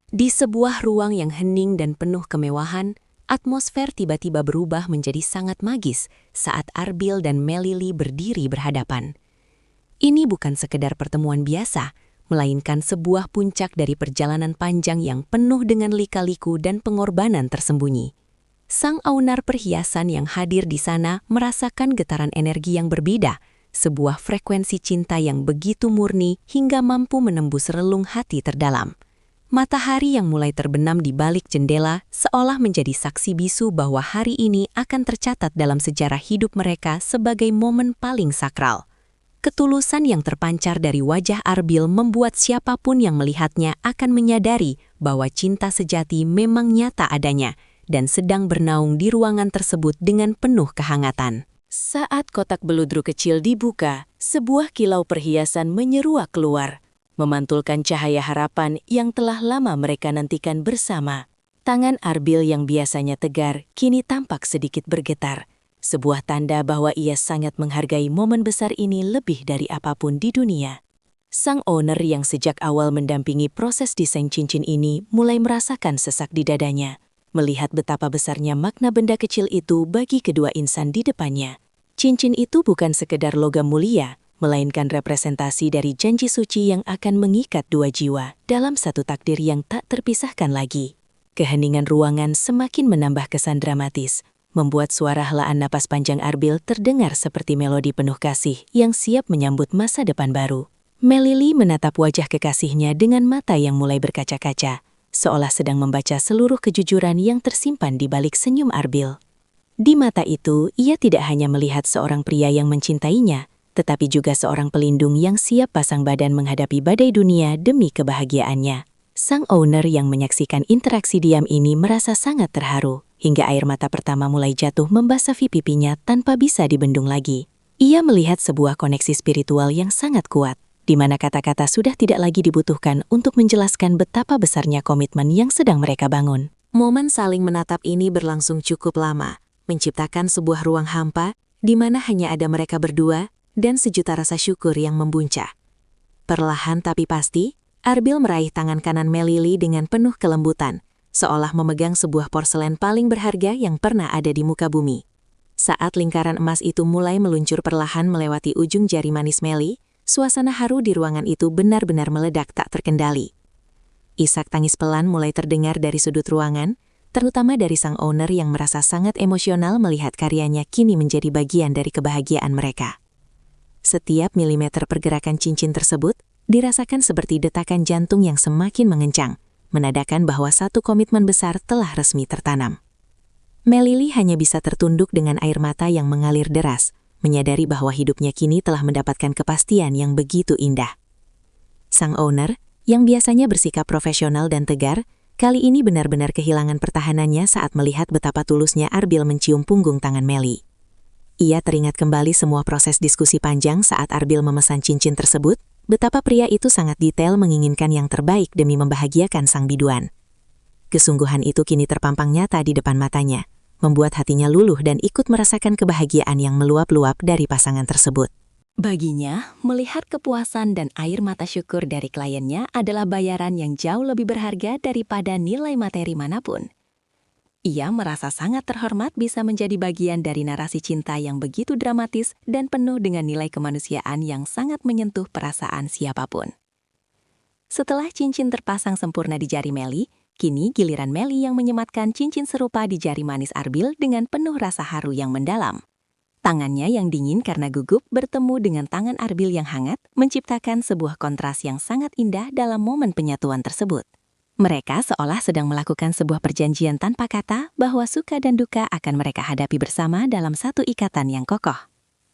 Di sebuah ruang yang hening dan penuh kemewahan, atmosfer tiba-tiba berubah menjadi sangat magis saat Arbil dan Melili berdiri berhadapan. Ini bukan sekedar pertemuan biasa, melainkan sebuah puncak dari perjalanan panjang yang penuh dengan lika-liku dan pengorbanan tersembunyi. Sang owner perhiasan yang hadir di sana merasakan getaran energi yang berbeda, sebuah frekuensi cinta yang begitu murni hingga mampu menembus relung hati terdalam. Matahari yang mulai terbenam di balik jendela seolah menjadi saksi bisu bahwa hari ini akan tercatat dalam sejarah hidup mereka sebagai momen paling sakral. Ketulusan yang terpancar dari wajah Arbil membuat siapapun yang melihatnya akan menyadari bahwa cinta sejati memang nyata adanya dan sedang bernaung di ruangan tersebut dengan penuh kehangatan. Saat kotak beludru kecil dibuka, sebuah kilau perhiasan menyeruak keluar, memantulkan cahaya harapan yang telah lama mereka nantikan bersama. Tangan Arbil yang biasanya tegar kini tampak sedikit bergetar, sebuah tanda bahwa ia sangat menghargai momen besar ini lebih dari apapun di dunia. Sang owner yang sejak awal mendampingi proses desain cincin ini mulai merasakan sesak di dadanya, melihat betapa besarnya makna benda kecil itu bagi kedua insan di depannya. Cincin itu bukan sekedar logam mulia, melainkan representasi dari janji suci yang akan mengikat dua jiwa dalam satu takdir yang tak terpisahkan lagi. Keheningan ruangan semakin menambah kesan dramatis, membuat suara helaan napas panjang Arbil terdengar seperti melodi penuh kasih yang siap menyambut masa depan baru. Melili menatap wajah kekasihnya dengan mata yang mulai berkaca-kaca, seolah sedang membaca seluruh kejujuran yang tersimpan di balik senyum Arbil. Di mata itu, ia tidak hanya melihat seorang pria yang mencintainya, tetapi juga seorang pelindung yang siap pasang badan menghadapi badai dunia demi kebahagiaannya. Sang owner yang menyaksikan interaksi diam ini merasa sangat terharu, hingga air mata pertama mulai jatuh membasahi pipinya tanpa bisa dibendung lagi. Ia melihat sebuah koneksi spiritual yang sangat kuat, di mana kata-kata sudah tidak lagi dibutuhkan untuk menjelaskan betapa besarnya komitmen yang sedang mereka bangun. Momen saling menatap ini berlangsung cukup lama, menciptakan sebuah ruang hampa di mana hanya ada mereka berdua dan sejuta rasa syukur yang membuncah. Perlahan tapi pasti, Arbil meraih tangan kanan Melili dengan penuh kelembutan, seolah memegang sebuah porselen paling berharga yang pernah ada di muka bumi. Saat lingkaran emas itu mulai meluncur perlahan melewati ujung jari manis Meli, suasana haru di ruangan itu benar-benar meledak tak terkendali. Isak tangis pelan mulai terdengar dari sudut ruangan, terutama dari sang owner yang merasa sangat emosional melihat karyanya kini menjadi bagian dari kebahagiaan mereka. Setiap milimeter pergerakan cincin tersebut dirasakan seperti detakan jantung yang semakin mengencang, menandakan bahwa satu komitmen besar telah resmi tertanam. Melili hanya bisa tertunduk dengan air mata yang mengalir deras, menyadari bahwa hidupnya kini telah mendapatkan kepastian yang begitu indah. Sang owner, yang biasanya bersikap profesional dan tegar, kali ini benar-benar kehilangan pertahanannya saat melihat betapa tulusnya Arbil mencium punggung tangan Meli. Ia teringat kembali semua proses diskusi panjang saat Arbil memesan cincin tersebut, betapa pria itu sangat detail menginginkan yang terbaik demi membahagiakan sang biduan. Kesungguhan itu kini terpampang nyata di depan matanya, membuat hatinya luluh dan ikut merasakan kebahagiaan yang meluap-luap dari pasangan tersebut. Baginya, melihat kepuasan dan air mata syukur dari kliennya adalah bayaran yang jauh lebih berharga daripada nilai materi manapun. Ia merasa sangat terhormat bisa menjadi bagian dari narasi cinta yang begitu dramatis dan penuh dengan nilai kemanusiaan yang sangat menyentuh perasaan siapapun. Setelah cincin terpasang sempurna di jari Meli, kini giliran Meli yang menyematkan cincin serupa di jari manis Arbil dengan penuh rasa haru yang mendalam. Tangannya yang dingin karena gugup bertemu dengan tangan Arbil yang hangat, menciptakan sebuah kontras yang sangat indah dalam momen penyatuan tersebut. Mereka seolah sedang melakukan sebuah perjanjian tanpa kata bahwa suka dan duka akan mereka hadapi bersama dalam satu ikatan yang kokoh.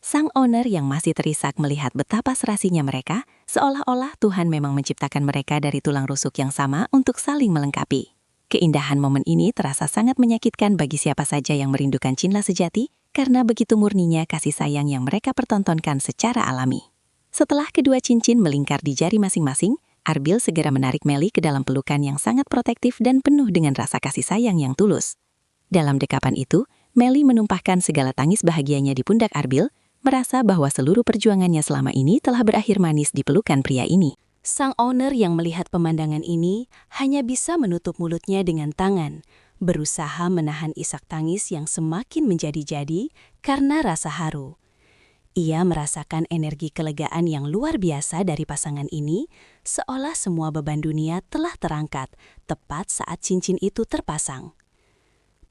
Sang owner yang masih terisak melihat betapa serasinya mereka, seolah-olah Tuhan memang menciptakan mereka dari tulang rusuk yang sama untuk saling melengkapi. Keindahan momen ini terasa sangat menyakitkan bagi siapa saja yang merindukan cinta sejati, karena begitu murninya kasih sayang yang mereka pertontonkan secara alami. Setelah kedua cincin melingkar di jari masing-masing, Arbil segera menarik Meli ke dalam pelukan yang sangat protektif dan penuh dengan rasa kasih sayang yang tulus. Dalam dekapan itu, Meli menumpahkan segala tangis bahagianya di pundak Arbil, merasa bahwa seluruh perjuangannya selama ini telah berakhir manis di pelukan pria ini. Sang owner yang melihat pemandangan ini hanya bisa menutup mulutnya dengan tangan, berusaha menahan isak tangis yang semakin menjadi-jadi karena rasa haru. Ia merasakan energi kelegaan yang luar biasa dari pasangan ini, seolah semua beban dunia telah terangkat tepat saat cincin itu terpasang.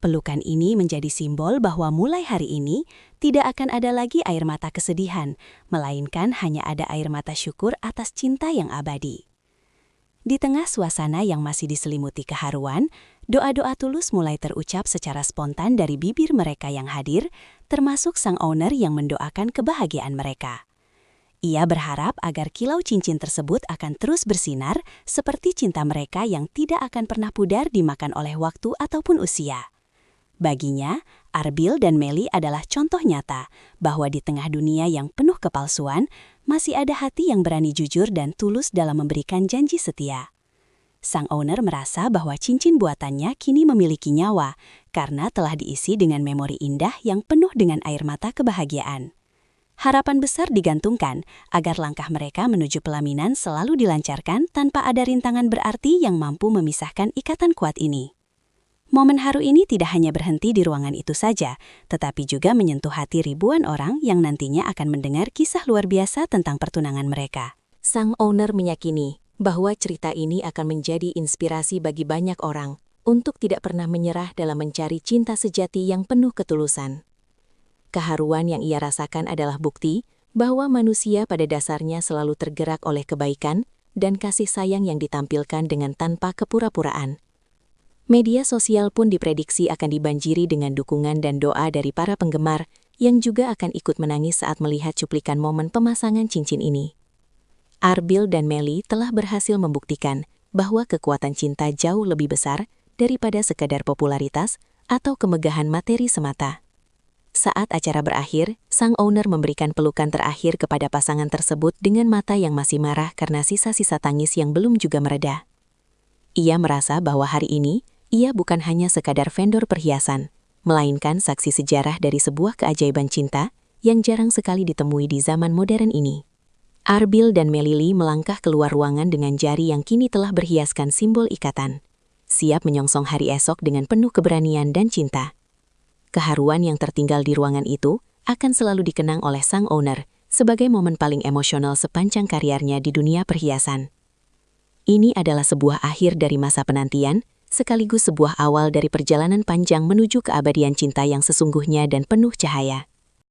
Pelukan ini menjadi simbol bahwa mulai hari ini tidak akan ada lagi air mata kesedihan, melainkan hanya ada air mata syukur atas cinta yang abadi. Di tengah suasana yang masih diselimuti keharuan, doa-doa tulus mulai terucap secara spontan dari bibir mereka yang hadir, termasuk sang owner yang mendoakan kebahagiaan mereka. Ia berharap agar kilau cincin tersebut akan terus bersinar seperti cinta mereka yang tidak akan pernah pudar dimakan oleh waktu ataupun usia. Baginya, Arbil dan Melly adalah contoh nyata bahwa di tengah dunia yang penuh kepalsuan, masih ada hati yang berani jujur dan tulus dalam memberikan janji setia. Sang owner merasa bahwa cincin buatannya kini memiliki nyawa karena telah diisi dengan memori indah yang penuh dengan air mata kebahagiaan. Harapan besar digantungkan agar langkah mereka menuju pelaminan selalu dilancarkan tanpa ada rintangan berarti yang mampu memisahkan ikatan kuat ini. Momen haru ini tidak hanya berhenti di ruangan itu saja, tetapi juga menyentuh hati ribuan orang yang nantinya akan mendengar kisah luar biasa tentang pertunangan mereka. Sang owner meyakini bahwa cerita ini akan menjadi inspirasi bagi banyak orang untuk tidak pernah menyerah dalam mencari cinta sejati yang penuh ketulusan. Keharuan yang ia rasakan adalah bukti bahwa manusia pada dasarnya selalu tergerak oleh kebaikan dan kasih sayang yang ditampilkan dengan tanpa kepura-puraan. Media sosial pun diprediksi akan dibanjiri dengan dukungan dan doa dari para penggemar yang juga akan ikut menangis saat melihat cuplikan momen pemasangan cincin ini. Arbil dan Melly telah berhasil membuktikan bahwa kekuatan cinta jauh lebih besar daripada sekadar popularitas atau kemegahan materi semata. Saat acara berakhir, sang owner memberikan pelukan terakhir kepada pasangan tersebut dengan mata yang masih marah karena sisa-sisa tangis yang belum juga mereda. Ia merasa bahwa hari ini, ia bukan hanya sekadar vendor perhiasan, melainkan saksi sejarah dari sebuah keajaiban cinta yang jarang sekali ditemui di zaman modern ini. Arbil dan Melly melangkah keluar ruangan dengan jari yang kini telah berhiaskan simbol ikatan, siap menyongsong hari esok dengan penuh keberanian dan cinta. Keharuan yang tertinggal di ruangan itu akan selalu dikenang oleh sang owner sebagai momen paling emosional sepanjang karirnya di dunia perhiasan. Ini adalah sebuah akhir dari masa penantian, sekaligus sebuah awal dari perjalanan panjang menuju keabadian cinta yang sesungguhnya dan penuh cahaya.